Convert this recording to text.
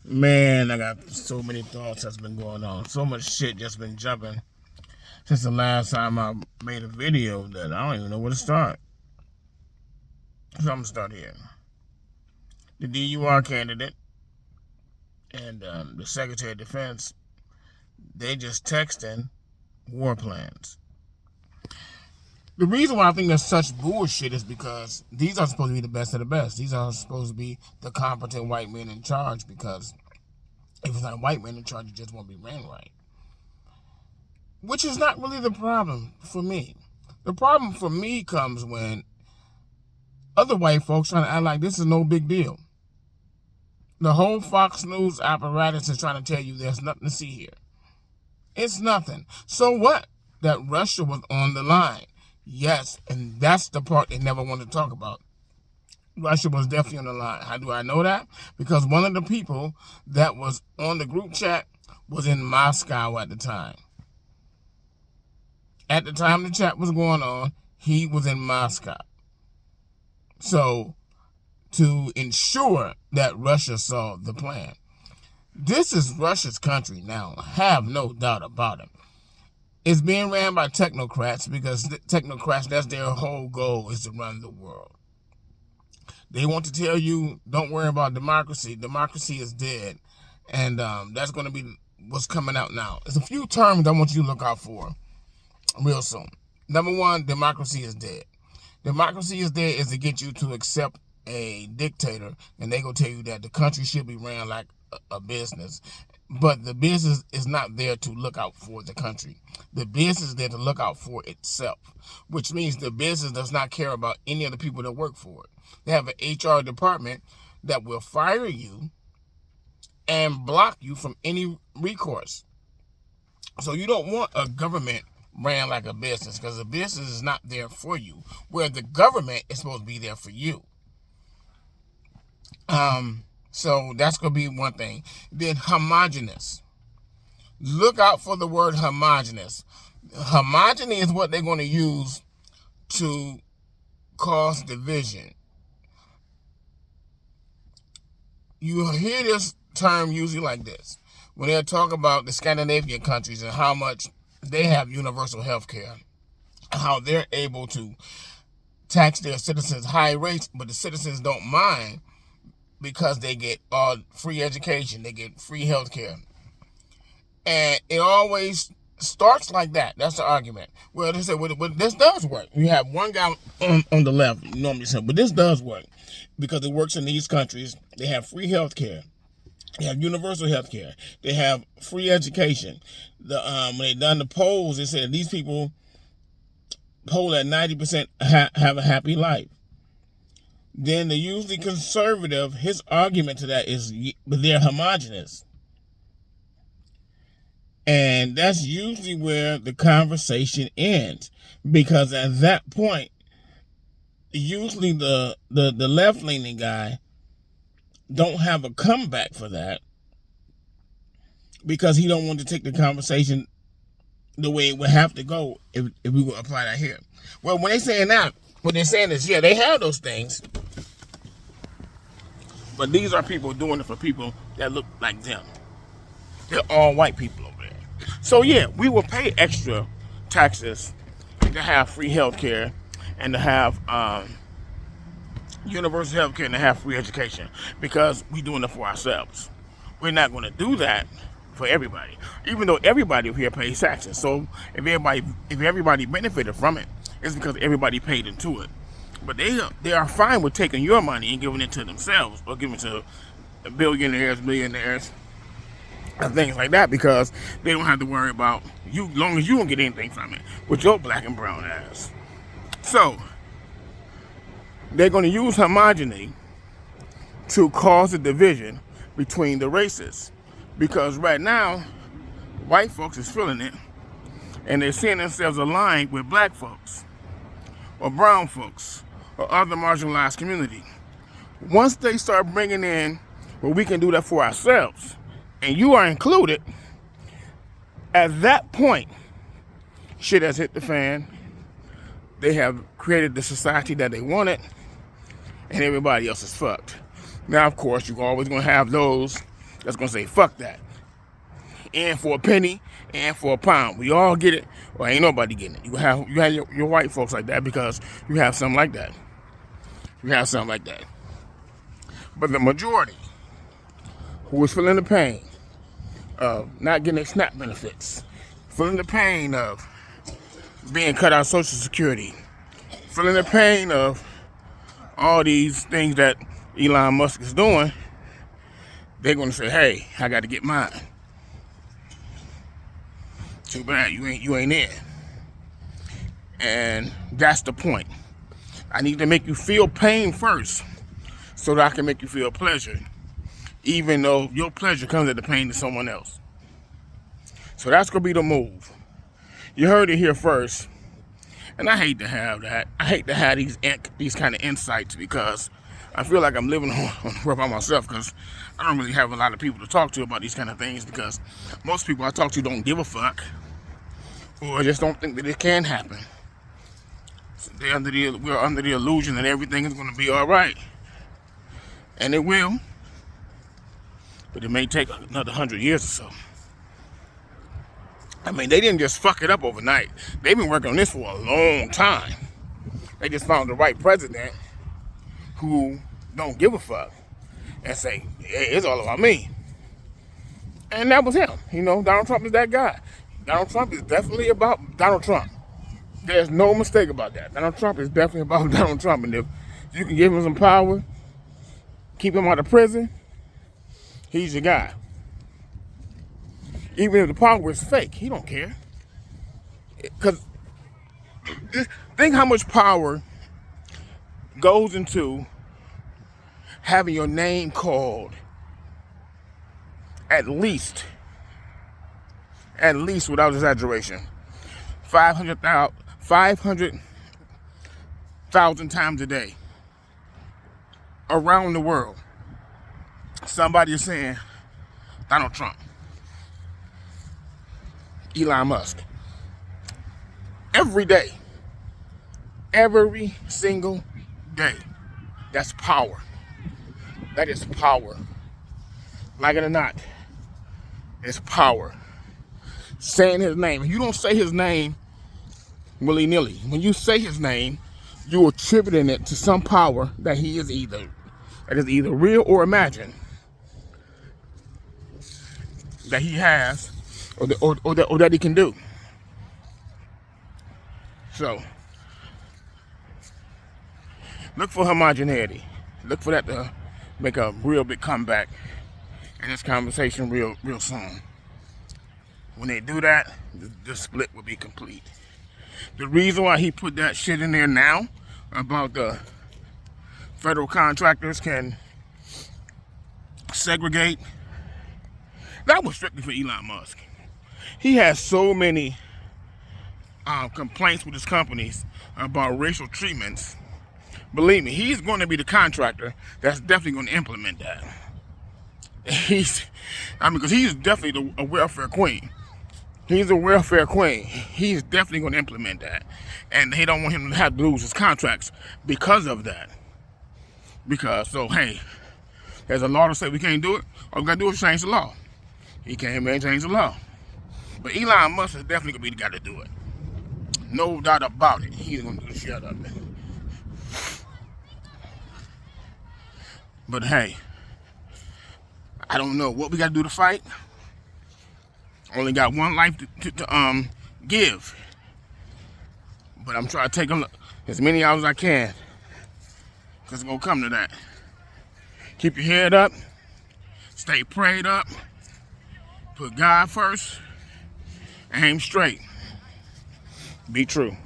Man, I got so many thoughts that's been going on. So much shit just been jumping since the last time I made a video that I don't even know where to start. So I'm gonna start here. The DUR candidate and the Secretary of Defense, they just texting war plans. The reason why I think that's such bullshit is because these are supposed to be the best of the best. These are supposed to be the competent white men in charge, because if it's not a white man in charge, it just won't be ran right. Which is not really the problem for me. The problem for me comes when other white folks trying to act like this is no big deal. The whole Fox News apparatus is trying to tell you there's nothing to see here. It's nothing. So what? That Russia was on the line. Yes, and that's the part they never want to talk about. Russia was definitely on the line. How do I know that? Because one of the people that was on the group chat was in Moscow at the time. At the time the chat was going on, he was in Moscow. So, to ensure that Russia saw the plan. This is Russia's country now. Have no doubt about it. It's being ran by technocrats because technocrats, that's their whole goal, is to run the world. They want to tell you, don't worry about democracy. Democracy is dead. And that's going to be what's coming out now. There's a few terms I want you to look out for real soon. Number one, democracy is dead. Democracy is dead is to get you to accept a dictator, and they gonna tell you that the country should be ran like a business. But the business is not there to look out for the country. The business is there to look out for itself, which means the business does not care about any of the people that work for it. They have an HR department that will fire you and block you from any recourse. So you don't want a government ran like a business, because the business is not there for you, where the government is supposed to be there for you. So that's going to be one thing. Then homogenous. Look out for the word homogenous. Homogeny is what they're going to use to cause division. You hear this term usually like this when they talk about the Scandinavian countries and how much they have universal health care, how they're able to tax their citizens high rates, but the citizens don't mind because they get free education, they get free health care. And it always starts like that. That's the argument. Well, they say, well, this does work. You have one guy on the left, normally said, but this does work because it works in these countries. They have free health care. They have universal health care. They have free education. When they done the polls, they said these people poll at 90% have a happy life. Then the usually conservative, his argument to that is they're homogenous. And that's usually where the conversation ends, because at that point, usually the left-leaning guy don't have a comeback for that, because he don't want to take the conversation the way it would have to go if we would apply that here. Well, when they saying that, what they're saying is, yeah, they have those things, but these are people doing it for people that look like them. They're all white people over there. So yeah, we will pay extra taxes to have free health care and to have universal health care and to have free education, because we're doing it for ourselves. We're not going to do that for everybody, even though everybody here pays taxes. So if everybody benefited from it, it's because everybody paid into it. But they are fine with taking your money and giving it to themselves, or giving it to billionaires, millionaires, and things like that, because they don't have to worry about you, as long as you don't get anything from it with your black and brown ass. So they're going to use homogeny to cause a division between the races, because right now white folks is feeling it, and they're seeing themselves aligned with black folks or brown folks or other marginalized community. Once they start bringing in, well, we can do that for ourselves, and you are included, at that point, shit has hit the fan. They have created the society that they wanted, and everybody else is fucked. Now, of course, you're always going to have those that's gonna say fuck that. And for a penny, and for a pound, we all get it. Well, ain't nobody getting it. You have your white folks like that because you have something like that. You have something like that. But the majority who is feeling the pain of not getting their SNAP benefits, feeling the pain of being cut out of Social Security, feeling the pain of all these things that Elon Musk is doing, they're gonna say, hey, I gotta get mine. Too bad you ain't in. And that's the point. I need to make you feel pain first so that I can make you feel pleasure, even though your pleasure comes at the pain of someone else. So that's gonna be the move. You heard it here first. And I hate to have that. I hate to have these kind of insights because I feel like I'm living on the world by myself because I don't really have a lot of people to talk to about these kind of things because most people I talk to don't give a fuck or just don't think that it can happen. So we're under the illusion that everything is going to be all right. And it will. But it may take another 100 years or so. I mean, they didn't just fuck it up overnight. They've been working on this for a long time. They just found the right president who don't give a fuck and say, hey, it's all about me. And that was him. You know, Donald Trump is that guy. Donald Trump is definitely about Donald Trump. There's no mistake about that. Donald Trump is definitely about Donald Trump. And if you can give him some power, keep him out of prison, he's your guy. Even if the power is fake, he don't care. Because think how much power goes into having your name called at least without exaggeration, 500,000 times a day around the world. Somebody is saying Donald Trump, Elon Musk. Every day. Every single day. That's power. That is power. Like it or not, it's power. Saying his name. If you don't say his name willy-nilly, when you say his name, you're attributing it to some power that he is either real or imagined. That he has or that he can do. So, look for homogeneity. Look for that to make a real big comeback in this conversation real soon. When they do that, the split will be complete. The reason why he put that shit in there now about the federal contractors can segregate, that was strictly for Elon Musk. He has so many complaints with his companies about racial treatments. Believe me, he's going to be the contractor that's definitely going to implement that. Because he's definitely a welfare queen. He's a welfare queen. He's definitely going to implement that. And they don't want him to have to lose his contracts because of that. So, hey, there's a law to say we can't do it. All we got to do is change the law. He came in and changed the law. But Elon Musk is definitely going to be the guy to do it. No doubt about it. He's going to do the shit out of it. But hey, I don't know what we got to do to fight. Only got one life to give. But I'm trying to take as many hours as I can. Because it's going to come to that. Keep your head up. Stay prayed up. Put God first. Aim straight. Be true.